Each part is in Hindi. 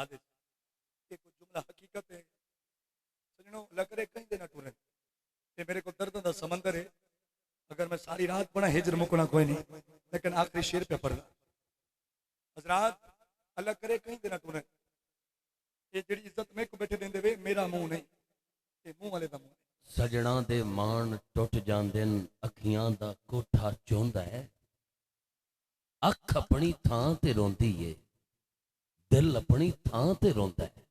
याद है कि कुछ जुमला हकीकत है सजनों अल्लाह करे कहीं देना टूरे ये मेरे को दर्द का समंदर है। अगर मैं सारी रात पढ़ा हिजर मुकना कोई नहीं, लेकिन आखिरी शेर पे पढ़ना हजरात अल्लाह करे कहीं देना टूरे ये जी इज्जत में को बैठे देंदे वे मेरा मुंह नहीं ये मुंह वाले का मुंह सजना दे मान टुट जांदे अखियां दा कोठा चोंदा है, अख अपनी थां ते रोंदी है, दिल अपनी थां ते रोंदा है।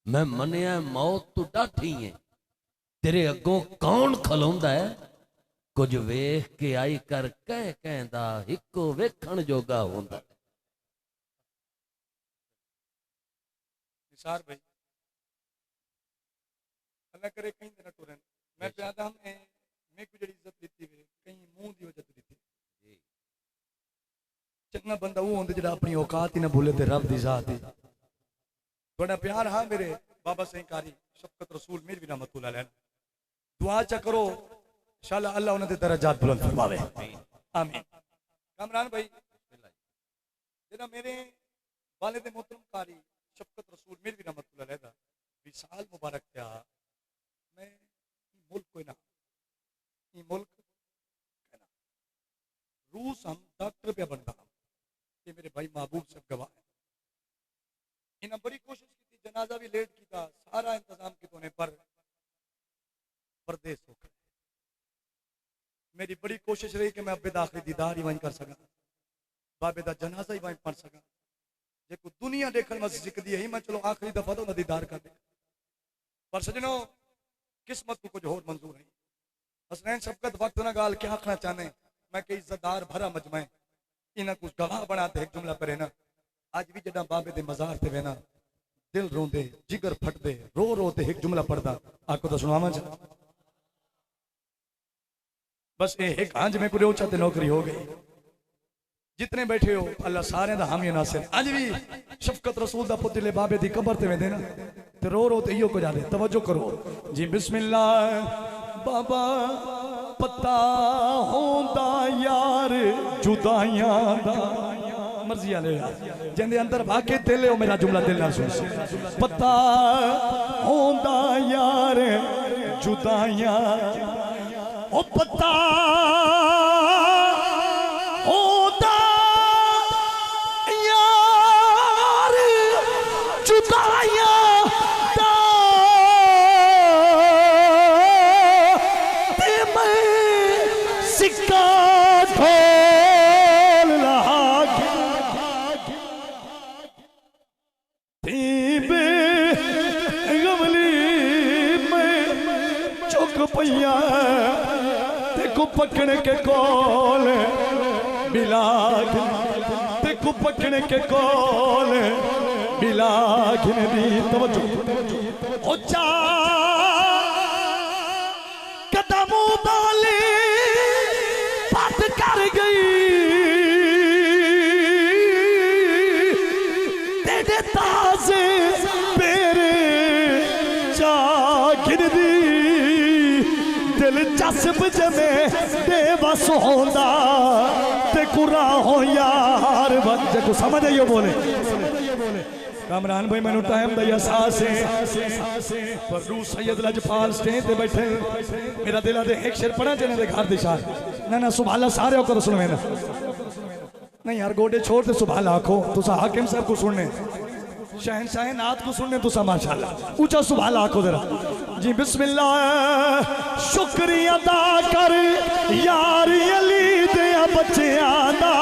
मैं मनिया मौत तू डाठी है, तेरे अगों कौन खलोंदा है। कुछ वेख के आई कर कह कहंदा हिको वेखण जोगा होंदा है। निसार भाई अल्लाह करे कहीं देना टूरे मैं प्यादा में मैं को जड़ी इज्जत दी वे कहीं मुंह दी इज्जत दी चंगा बंदा वो होंदे जेड़ा अपनी औकात ही ना भूले ते रब दी जात ही बड़ा प्यार। हाँ मेरे बाबा सहीकारी शफकत रसूल मेरी भी रहमतुल्लाह अलैह दुआ चा करो इंशाअल्लाह अल्लाह उन्हां दे दर्जात बुलंद फरमावे आमीन। कामरान भाई जेड़ा मेरे वालिद मोहतरम कारी शफकत रसूल मेरी भी रहमतुल्लाह अलैह दा विशाल मुबारक क्या मैं मुल्क कोई ना ये मुल्क रूस हम डॉक्टर पे बनता ये मेरे भाई महबूब सब गवाह है। इन्हें बड़ी कोशिश की थी जनाजा भी लेट किया सारा इंतजाम कितने पर परदेश हो गए। मेरी बड़ी कोशिश रही कि मैं अब्बे दा आखिरी दीदार ही वहीं कर सका बाबे दा जनाजा ही वहीं पढ़ सका जे को दुनिया देखने में सिकदी है मैं चलो आखिरी दफा तो दीदार कर दे पर सजनों किस्मत को कुछ और मंजूर है। हसनैन शफकत वक्त ना गाल क्या आखना चाहने मैं कई इज्जतदार भरा मजमा इन्हें कुछ गवाह बनाते एक जुमला पर है ना आज भी जदा बाबे दे मजार ते वेना दिल रोंदे जिगर फटदे रो रो ते एक जुमला पढ़दा आपको तो सुनावा चा बस ये एक आज में को चाहते नौकरी हो गई। जितने बैठे हो अल्लाह सारे दा हामी नासिर आज भी शफकत रसूल दा पुतले बाबे दी कब्र ते वेंदे ना ते रो रो ते इयो को जादे तवज्जो करो जी बिस्मिल्लाह बाबा पता होंदा यार जुदाइयां दा मर्जी आले जिंदे अंदर वाके दिल है मेरा जुमला दिल ना सुन पता होंदा यार जुदाइयां ओ पता होंदा यार जुदाइयां दा ते मैं सिक्का ढोल लागे तीबे गमली में चुक पैया देखो पकड़ के कौल बिलाग देखो पकड़ के कौल बिलाग दी तवज्जो ओ चा कदमों डाले बात कर गई तेरे ताजे पेरे जागिर दी दिलचस्प जमे बेबस होंदा ते कुरा हो यार बच्चे को समझ आइयो बोले कामरान भाई मैंने टाइम दिया सास है पर रूस सैयद लजपाल स्टेज पे बैठे मेरा दिल आदे एक शेर पढ़ा चने दे घर दी शान ना सुभान अल्लाह सारे को सुनवे ना नहीं यार गोडे छोड़ दे सुभान अल्लाह आखो तुसा हाकिम साहब को सुनने शहनशाह नात को सुनने तुसा माशाअल्लाह ऊंचा सुभान अल्लाह आखो जरा जी बिस्मिल्लाह शुक्रिया अदा कर यार अली दे बच्चियां दा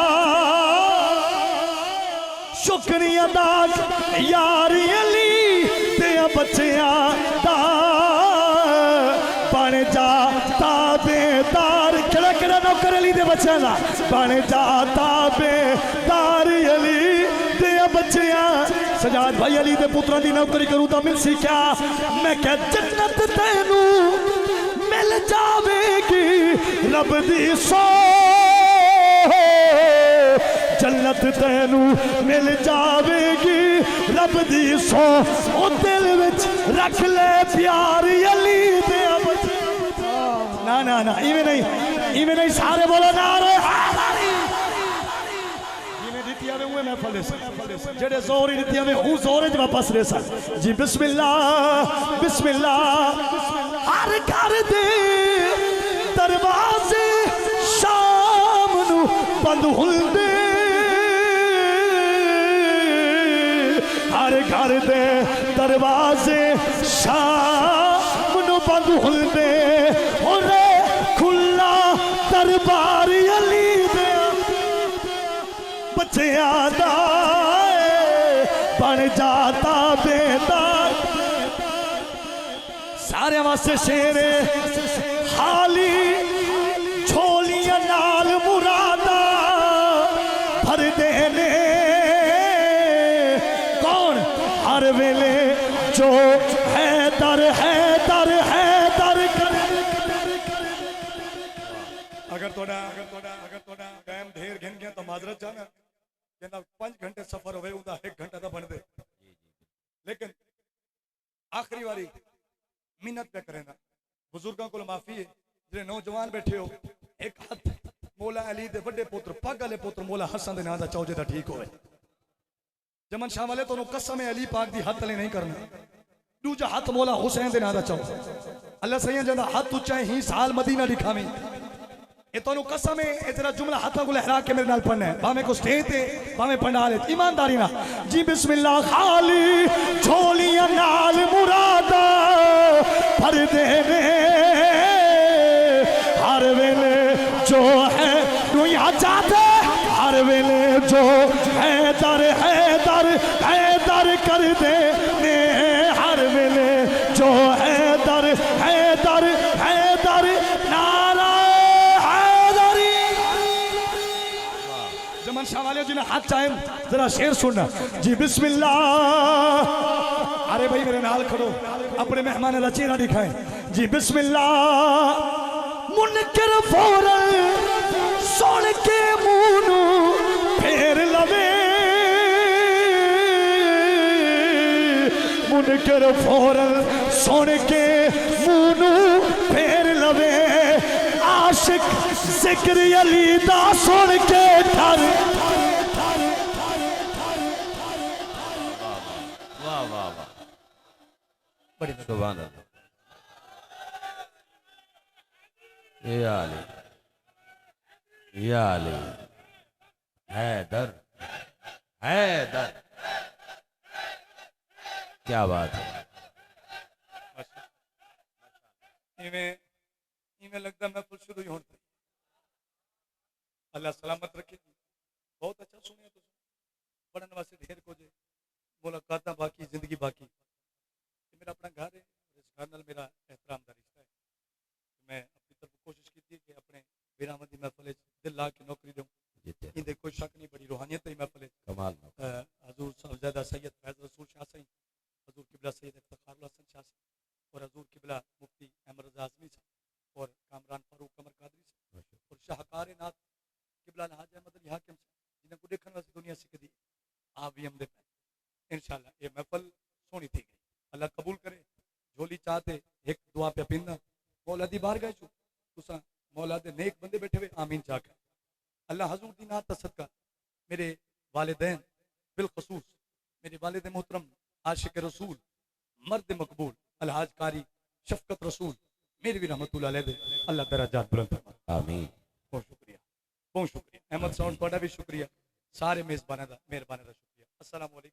शुक्रिया अदा यार अली दे बच्चियां दा बन जा ताबेदार केड़ा केड़ा नौकर अली दे बच्चियां दा बन जा ताबेदार अली दे बच्चियां सजाद भाई अली दे पुत्रा दी नौकरी करूं तो मिल सी क्या मैं क्या जन्नत तेनू मिल जावेगी रब दी सो जन्नत तेनू मिल जावेगी रब दी सो ओ दिल विच रख ले प्यार अली दे ना ना ना इवें नहीं सारे बोलो नारे इवें दी जेड़े जोर ही दिया में हूं जोर च वापस रे सा जी बिस्मिल्लाह बिस्मिल्लाह हर घर दे दरवाजे शाम नू बंद हुंदे हर घर दे दरवाजे शाम नू बंद हुंदे ओरे खुला दरबार अली दे बच्चियां दा बन जाता बेदार सारे वास्ते शेर हाली झोलियां नाल मुरादा भर देने कौन हर वेले जो है दर कर अगर थोड़ा टाइम ढेर घिन गया तो माजरत जाना कहना 5 घंटे सफर होवे उदा 1 घंटा तो बन दे लेकिन आखिरी वारी मिन्नत पे करें ना बुजुर्गों को माफी है जे नौजवान बैठे हो एक हाथ मौला अली दे बड़े पुत्र पग वाले पुत्र मौला हसन दे नाम दा चाहो जे ठीक होवे जमन शाह वाले तो कसम अली पाक दी हाथ तले नहीं करना दूजा हाथ मौला हुसैन दे नाम दा चाहो अल्लाह सही जदा हाथ ऊंचा ही साल मदीना दिखावी ये तो कसम है तेरा जुमला हाथों को लहरा के मेरे नाल पढ़ना है भावे को स्टेज पे भावे पंडाल ईमानदारी ना जी बिस्मिल्लाह खाली झोलियां नाल मुरादा भर देने हर वेले जो है दुनिया चाहते हर वेले जो है दर कर देने हर वेले जो है दर नारा जमन शाह वाले जिन्हें हाथ चाहे जरा शेर सुनना जी बिस्मिल्लाह अरे भाई मेरे नाल खड़ो अपने मेहमान का चेहरा दिखाएं जी बिस्मिल्लाह मुनकर फौरन सुन के मुंह नू फेर लवे मुनकर फौरन सुन के मुंह नू फेर लवे आशिक जिक्र अली दा सुन के ठर वाह वाह वाह बड़ी सुभान अल्लाह या अली हैदर क्या बात है इवें लगता मैं कुछ शुरू ही होता अल्लाह सलामत रखे बहुत अच्छा सुनिए तो पढ़ने वास्ते ढेर को जे मुलाकात बाकी जिंदगी बाकी मेरा अपना घर है इस घर नाल मेरा एहतराम का रिश्ता है मैं अपनी तरफ कोशिश की थी कि अपने बिरामदी महफिल दिल ला के नौकरी दूं इनके कोई शक नहीं बड़ी रूहानियत ही महफिल कमाल हजूर साहबजादा सैयद फैज रसूल शाह सही हजूर किबला सैयद इफ्तिखारुल हसन शाह और हजूर किबला मुफ्ती अहमद रज़ा आज़मी साहब और कामरान फारूक कमर कादरी साहब और शाहकार नाथ किबला हाज अहमद अली हाकिम साहब जिन्हें को देखने वास्ते दुनिया सीख दी आप भी हमदे पे इंशाल्लाह ये महफिल सोनी थी गई अल्लाह कबूल करे झोली चाहते एक दुआ पे पिंदा मौला दी बाहर गए तुसा मौला दे नेक बंदे बैठे हुए आमीन चाह अल्लाह हजूर दी नात सदका मेरे वालिदैन बिलखसूस मेरे वालिद मोहतरम आशिक रसूल मर्द मकबूल अलहाज कारी शफकत रसूल मेरी भी रहमतुल्लाह अलैह दे अल्लाह दराजात बुलंद फरमाए आमीन बहुत शुक्रिया अहमद साउंड ਤੁਹਾਡਾ भी शुक्रिया सारे मेजबाना दा मेहरबाना दा शुक्रिया अस्सलाम वालेकुम।